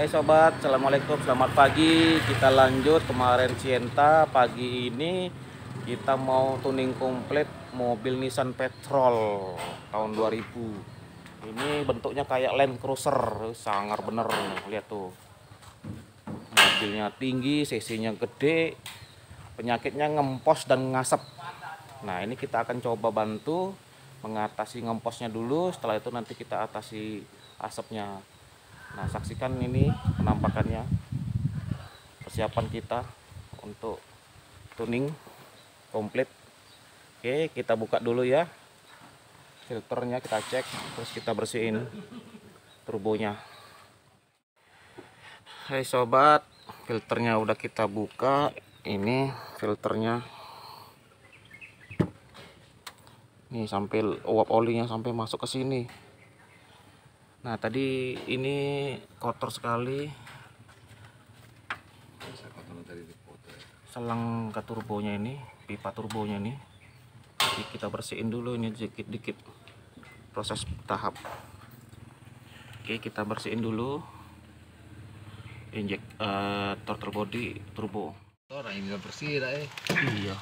Hai sobat, assalamualaikum, selamat pagi. Kita lanjut kemarin Sienta. Pagi ini kita mau tuning komplit mobil Nissan Petrol tahun 2000. Ini bentuknya kayak Land Cruiser, sangar bener nih. Lihat tuh, mobilnya tinggi, cc-nya gede, penyakitnya ngempos dan ngasep. Nah, ini kita akan coba bantu mengatasi ngemposnya dulu, setelah itu nanti kita atasi asapnya. Nah, saksikan ini penampakannya, persiapan kita untuk tuning komplit. Oke, kita buka dulu ya filternya, kita cek, terus kita bersihin turbonya. Hai sobat, filternya udah kita buka. Ini filternya nih, sampai uap olinya sampai masuk ke sini. Nah, tadi ini kotor sekali selang ke turbonya ini, pipa turbonya ini. Jadi kita bersihin dulu ini dikit-dikit, proses tahap. Oke, kita bersihin dulu throttle body turbo. Orang ini udah bersih dah Iya.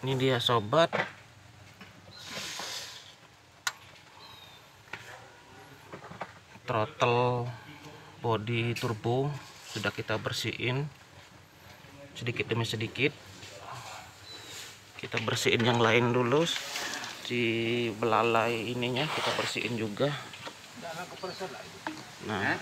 Ini dia sobat, throttle body turbo sudah kita bersihin sedikit demi sedikit. Kita bersihin yang lain dulu, di belalai ininya kita bersihin juga. Nah,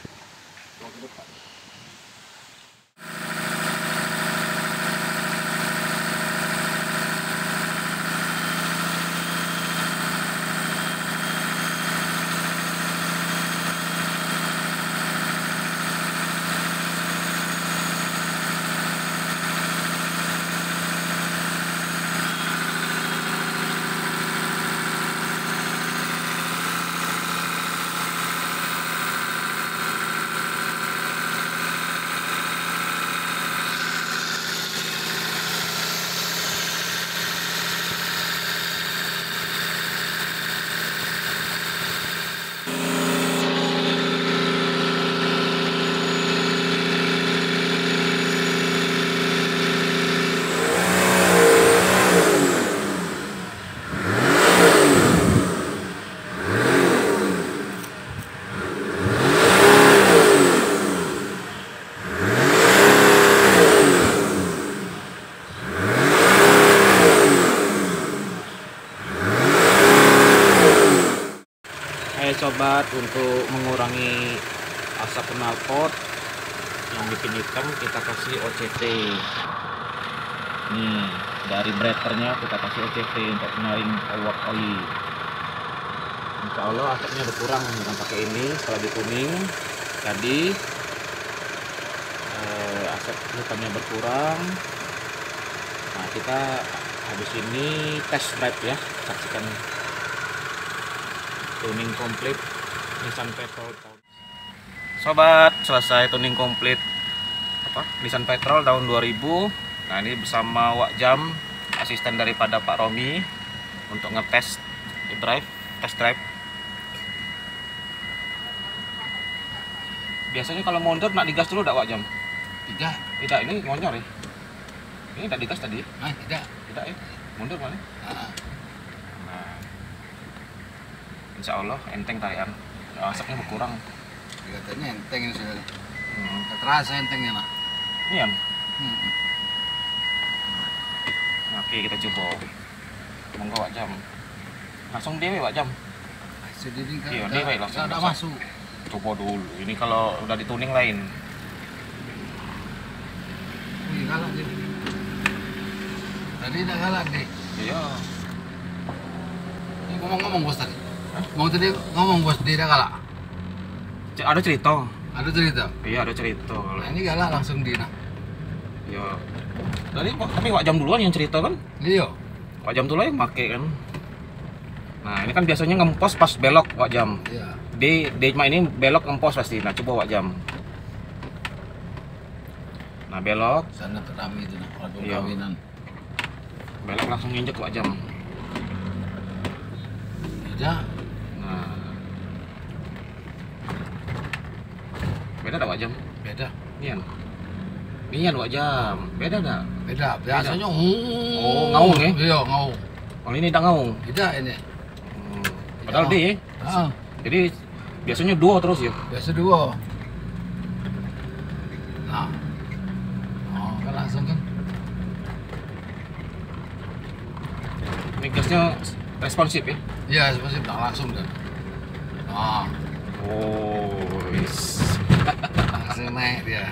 sobat, untuk mengurangi asap knalpot yang bikin hitam, kita kasih OCT. Nih, dari breakernya kita kasih OCT untuk penyaring uap oli. Insya Allah asapnya berkurang dengan pakai ini. Setelah dituning tadi, asap hitamnya berkurang. Nah, kita habis ini test drive ya, saksikan tuning komplit Nissan Petrol. Sobat, selesai tuning komplit Nissan Petrol tahun 2000. Nah, ini bersama Wak Jam, asisten daripada Pak Romi, untuk ngetes test drive. Biasanya kalau mundur nak digas dulu, Wak Jam? Tidak, ini ngonyor ya. Ini tidak digas tadi. Tidak ya. Mundur mana? Insya Allah enteng tarian, asapnya berkurang. Katanya enteng ini sudah. Terasa entengnya nak. Iya. Oke, kita coba. Monggo Wak Jam. Langsung dewe Wak Jam. Sedih kan. Iya, dewe langsung. Tidak masuk. Coba dulu. Ini kalau udah dituning lain. Wih, galak dia. Tadi tidak galak deh. Iya. Ini ngomong-ngomong bos tadi. Mau tadi ngomong bos dia galak. Ada cerita. Ada cerita. Iya, ada cerita. Nah, ini galak langsung dia nak. Iya. Tapi Wak Jam duluan yang cerita kan? Iya. Wak Jam duluan yang make kan. Nah, ini kan biasanya ngempos pas belok Wak Jam. Iya. Di ini belok ngempos pasti. Nah, coba Wak Jam. Nah, belok. Sana terami itu nak. Kalau Iya. kawinan. Belok langsung nginjek Wak Jam. Tidak. Nah, Beda tak Wak Jam? Beda. Nian Wak Jam. Beda tak? Beda. Biasanya Oh, ngaung ya? Iya, ngaung. Kalau ini tak ngaung. Beda ini. Padahal D ya. Heeh. Jadi biasanya duo terus ya. Biasa dua. Nah. Oh, kan langsung kan. Ini gasnya responsif ya. Iya, sebenarnya tak langsung kan. Nah, Oh, langsung naik dia.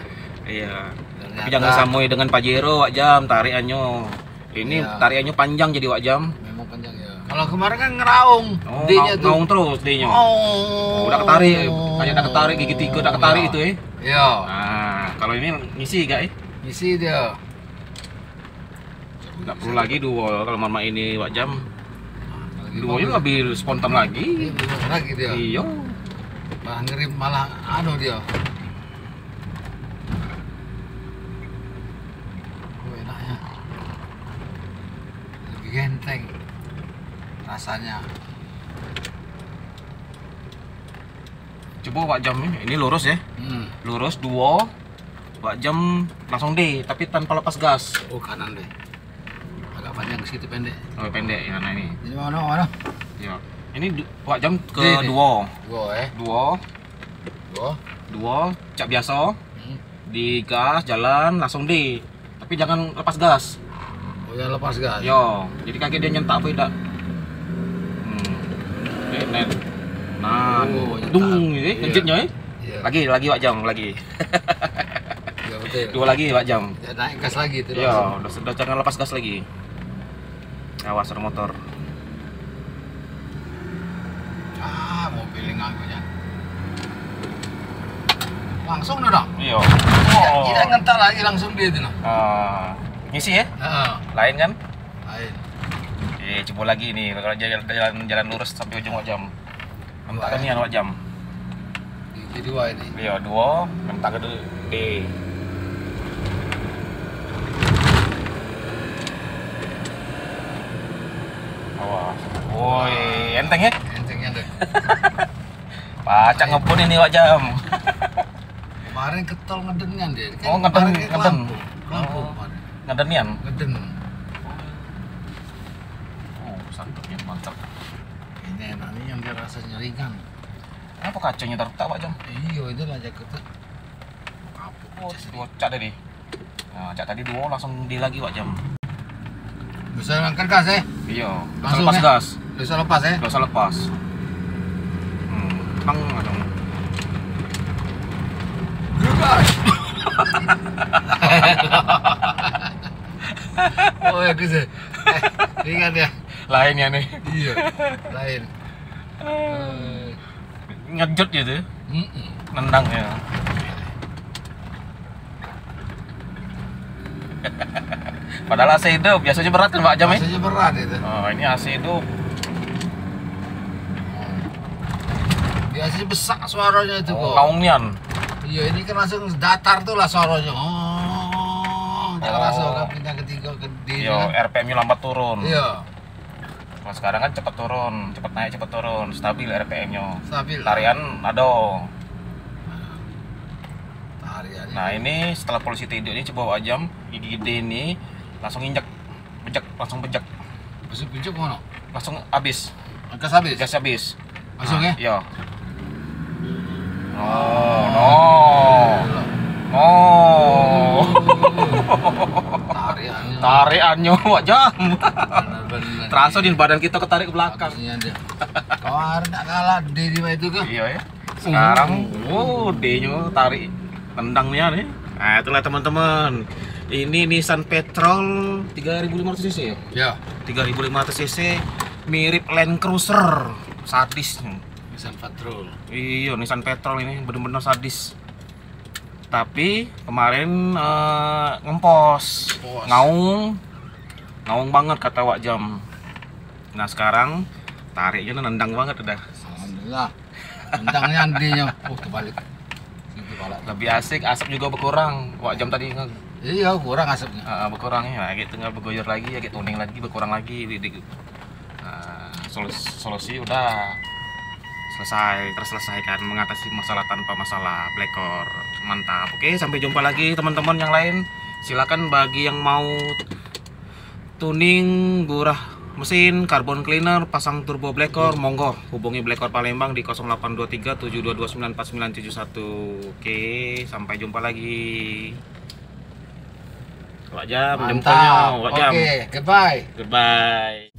iya. Ternyata, Tapi jangan samui dengan Pajero Wak Jam tarikannya. Ini Iya. tarikannya panjang jadi Wak Jam. memang panjang ya. Kalau kemarin kan ngeraung. Oh, D-nya tuh. ngaung terus D-nya. Oh. Udah ketarik, kayak udah ketarik gigi tiga udah ketarik Iya. itu ya. Iya. Nah, kalau ini ngisi gak ya? Isi dia. Nggak perlu lagi duo kalau mama ini Wak Jam. Lagi Duonya bagus. lebih spontan lagi. Iya, bagus lagi dia. Iya. Malah ngerim malah anu dia. Oh, enaknya. Lebih genteng rasanya. Coba Wak Jam ini lurus ya. Lurus duo. Wak Jam langsung D tapi tanpa lepas gas. Oh, kanan deh. Agak panjang segitu pendek. Oh, pendek ya nah ini. Ini mana? Ya. Ini Wak Jam ke D nih. duo. Gua Duo, Gua. cak biasa. Di gas jalan langsung D. Tapi jangan lepas gas. Oh, ya lepas gas. Yo, jadi kaki dia nyentak apa tidak? Net. Nah, Oh, nyentak. dung ini Iya. ngejitnya ya. Iya. Lagi Wak Jam lagi. Ya betul. Dua lagi Wak Jam. Ya, naik gas lagi itu. Yo, udah jangan lepas gas lagi. Awas ada motor. Ah, mobil yang ngakunya. Langsung dah. Iya. Tidak ngentar lagi langsung dia itu nah. Ngisi ya? Heeh. Lain kan? Lain. Coba lagi nih kalau jalan lurus sampai ujung Wak Jam. Mentak kan nih Wak Jam. Gigi dua ini. Iya, dua, mentak ke D. Awas. Woi, enteng ya? Entengnya deh. Pacak ngebun ini Wak Jam. Kemarin ketol ngedennya dia. Oh, ngeden, kemarin kayak ngeden. Lampu Oh. kemarin. Ngedenian. Ngeden. Oh, santapnya mantap. Ini enak nih yang dia rasanya ringan. Apa kacanya taruh tak Wak Jam? Iya, itu lah jaket. Oh, dua cak tadi. Nah, cak tadi dua langsung di lagi Wak Jam. Bisa angkat gas ya? Iya, Langsung lepas ya? gas. Bisa lepas ya? Gak usah lepas. Bang, langsung. Gas. Oh ya bisa. Ingat ya. Lain ya nih. Iya. Lain. Ngejut gitu. Mm-mm. Nendang ya. Padahal AC hidup biasanya berat kan Pak Jam ya? Rasanya berat itu. Oh, ini AC hidup. Biasanya besar suaranya itu kok. Kaungian. Iya, ini kan langsung datar tuh lah suaranya. Oh, jangan Oh. langsung ke pindah ketiga ke D. Yo, Kan? RPM-nya lambat turun. Iya, Kalau sekarang kan cepat turun, cepat naik, cepat turun, stabil RPM-nya. stabil. Tarian ada. Tariannya. Nah, ini setelah polisi tidur ini coba Wak Jam gigi D ini langsung injek, langsung bejek, Besok puncak mana? langsung habis, Angkas habis. gas habis. Langsung ya? Iya. No. Tariannya. Tariannya Wak Jam. Bener-bener. Terasa di badan kita ketarik ke belakang. Bagusnya dia. Kemarin tak kalah D di itu kan. Iya ya. Sekarang, D-nya tarik tendangnya nih. Nah, itulah teman-teman. Ini Nissan Petrol 3500 cc ya? Ya. 3500 cc mirip Land Cruiser. Sadis. Nissan Patrol. Iya, Nissan Petrol ini bener-bener sadis. Tapi kemarin ngempos, Ngempos. ngaung banget kata Wak Jam. Nah sekarang tariknya nendang banget udah. Alhamdulillah. Tendangnya D-nya. Oh, kebalik. Gitu pala. Lebih asik, asap juga berkurang. Wak Jam tadi Iya, kurang asapnya. berkurangnya, nah, gitu tinggal bergoyor lagi, ya gitu tuning lagi, berkurang lagi. Nah, solusi udah selesai, terselesaikan mengatasi masalah tanpa masalah, Blackcore. Mantap. Oke, sampai jumpa lagi teman-teman yang lain. Silakan bagi yang mau tuning gurah mesin, carbon cleaner, pasang turbo Blackcore, monggo hubungi Blackcore Palembang di 0823 7229 4971. Oke, sampai jumpa lagi. Wak Jam, jempolnya, Wak Jam. Oke, goodbye. Goodbye.